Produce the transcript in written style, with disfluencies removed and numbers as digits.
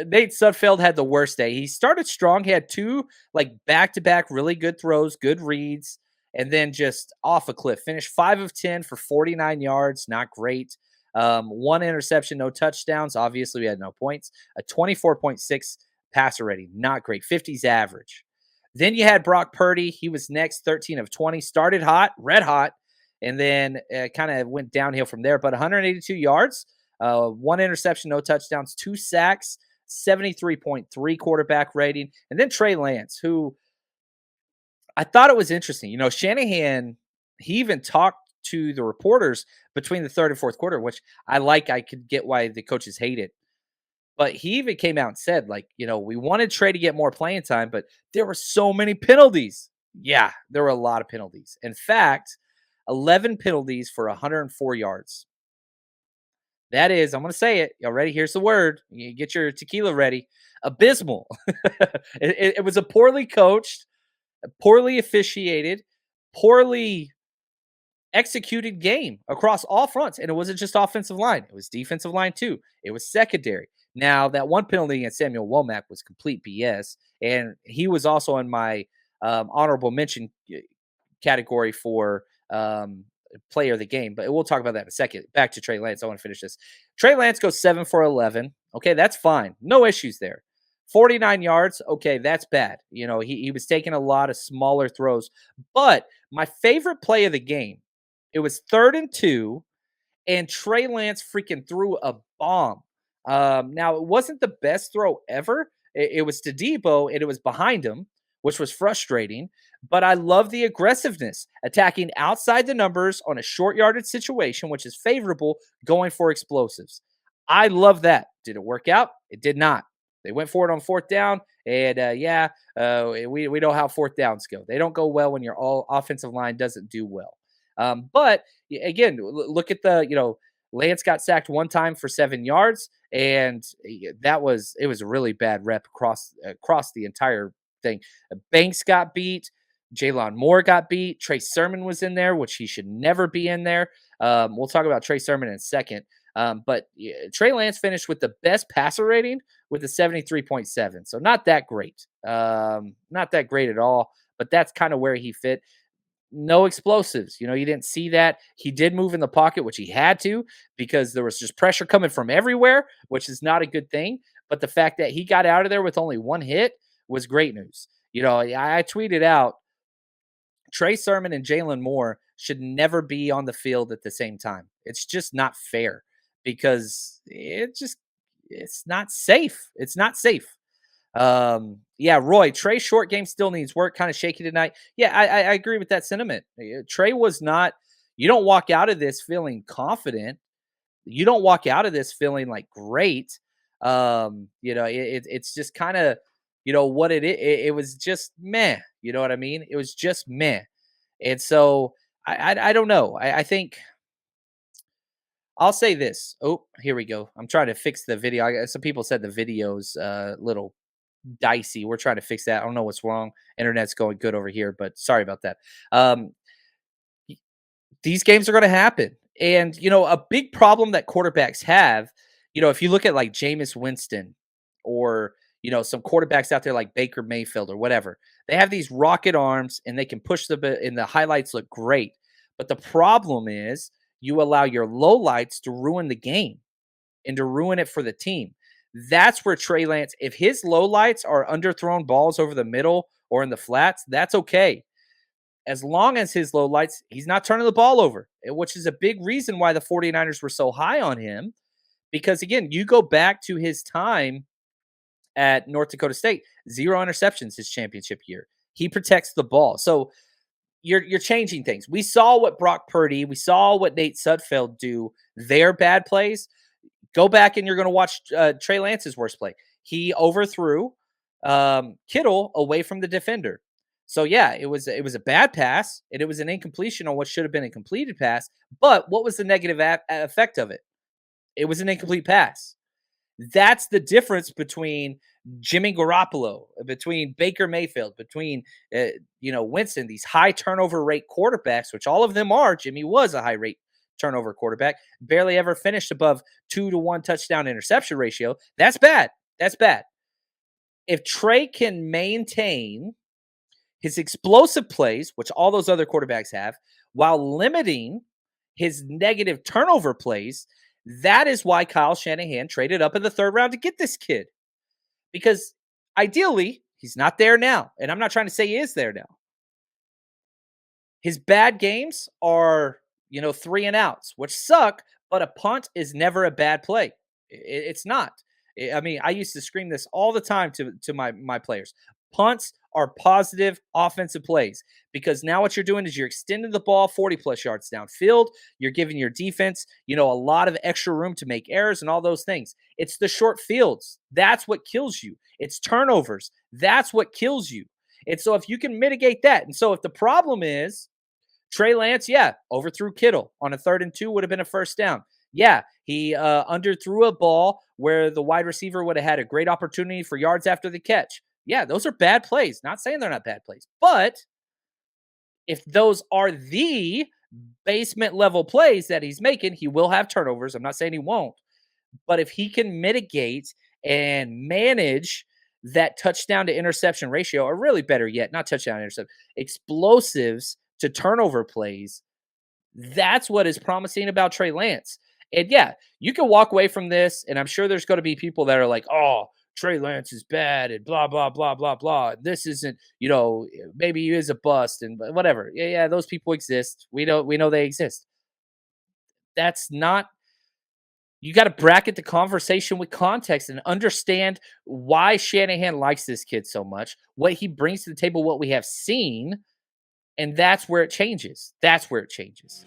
Nate Sudfeld had the worst day. He started strong. He had two like back-to-back really good throws, good reads, and then just off a cliff. Finished 5 of 10 for 49 yards. Not great. One interception, no touchdowns. Obviously, we had no points. A 24.6 passer rating. Not great. 50's average. Then you had Brock Purdy. He was next, 13 of 20. Started hot, red hot, and then kind of went downhill from there. But 182 yards, one interception, no touchdowns, 2 sacks, 73.3 quarterback rating. And then Trey Lance, who I thought it was interesting. Shanahan, he even talked to the reporters between the third and fourth quarter, which I like. I could get why the coaches hate it. But he even came out and said, we wanted Trey to get more playing time, but there were so many penalties. Yeah, there were a lot of penalties. In fact, 11 penalties for 104 yards. That is, I'm going to say it. Y'all ready? Here's the word. You get your tequila ready. Abysmal. It was a poorly coached, poorly officiated, poorly executed game across all fronts. And it wasn't just offensive line. It was defensive line too. It was secondary. Now, that one penalty against Samuel Womack was complete BS. And he was also in my honorable mention category for player of the game, but we'll talk about that in a second. Back to Trey Lance. I want to finish this. Trey Lance goes 7 for 11. Okay, that's fine. No issues there. 49 yards. Okay, that's bad. He was taking a lot of smaller throws. But my favorite play of the game, it was 3rd and 2, and Trey Lance freaking threw a bomb. Now, it wasn't the best throw ever. It was to Debo, and it was behind him, which was frustrating. But I love the aggressiveness, attacking outside the numbers on a short yardage situation, which is favorable, going for explosives. I love that. Did it work out? It did not. They went for it on 4th down, and we know how 4th downs go. They don't go well when your all offensive line doesn't do well. But again, look at Lance got sacked one time for 7 yards, and it was a really bad rep across the entire thing. Banks got beat. Jalen Moore got beat. Trey Sermon was in there, which he should never be in there. We'll talk about Trey Sermon in a second. But Trey Lance finished with the best passer rating with a 73.7. So not that great. Not that great at all, but that's kind of where he fit. No explosives. You didn't see that. He did move in the pocket, which he had to, because there was just pressure coming from everywhere, which is not a good thing. But the fact that he got out of there with only one hit was great news. I tweeted out, Trey Sermon and Jalen Moore should never be on the field at the same time. It's just not fair, because it's not safe. It's not safe. Roy, Trey short game still needs work, kind of shaky tonight. Yeah, I agree with that sentiment. Trey was not, you don't walk out of this feeling confident. You don't walk out of this feeling like great. It's just kind of, what it was just meh. You know what I mean? It was just meh. And so I don't know. I think I'll say this. Oh, here we go. I'm trying to fix the video. Some people said the video's a little dicey. We're trying to fix that. I don't know what's wrong. Internet's going good over here, but sorry about that. These games are going to happen. And, a big problem that quarterbacks have, if you look at like Jameis Winston or, some quarterbacks out there like Baker Mayfield or whatever, they have these rocket arms and they can push the bit and the highlights look great. But the problem is you allow your lowlights to ruin the game and to ruin it for the team. That's where Trey Lance, if his lowlights are underthrown balls over the middle or in the flats, that's okay. As long as his lowlights, he's not turning the ball over, which is a big reason why the 49ers were so high on him. Because, again, you go back to his time at North Dakota State, 0 interceptions his championship year. He protects the ball. So you're changing things. We saw what Brock Purdy, we saw what Nate Sudfeld do, their bad plays. Go back and you're going to watch Trey Lance's worst play. He overthrew Kittle away from the defender. So, yeah, it was a bad pass, and it was an incompletion on what should have been a completed pass. But what was the negative effect of it? It was an incomplete pass. That's the difference between Jimmy Garoppolo, between Baker Mayfield, between Winston, these high turnover rate quarterbacks, which all of them are. Jimmy was a high rate turnover quarterback, barely ever finished above 2-to-1 touchdown interception ratio. That's bad. That's bad. If Trey can maintain his explosive plays, which all those other quarterbacks have, while limiting his negative turnover plays, that is why Kyle Shanahan traded up in the third round to get this kid. Because ideally, he's not there now. And I'm not trying to say he is there now. His bad games are, 3 and outs, which suck, but a punt is never a bad play. It's not. I mean, I used to scream this all the time to my players. Punts are positive offensive plays because now what you're doing is you're extending the ball 40 plus yards downfield. You're giving your defense, a lot of extra room to make errors and all those things. It's the short fields. That's what kills you. It's turnovers. That's what kills you. And so if you can mitigate that, and so if the problem is Trey Lance, overthrew Kittle on a 3rd and 2 would have been a first down. Yeah, he underthrew a ball where the wide receiver would have had a great opportunity for yards after the catch. Yeah, those are bad plays. Not saying they're not bad plays. But if those are the basement level plays that he's making, he will have turnovers. I'm not saying he won't. But if he can mitigate and manage that touchdown to interception ratio, or really better yet, not touchdown interception, explosives to turnover plays, that's what is promising about Trey Lance. And yeah, you can walk away from this, and I'm sure there's going to be people that are like, oh, Trey Lance is bad and blah, blah, blah, blah, blah. This isn't, maybe he is a bust and whatever. Yeah, those people exist. We know they exist. That's not, you got to bracket the conversation with context and understand why Shanahan likes this kid so much, what he brings to the table, what we have seen, and that's where it changes. That's where it changes.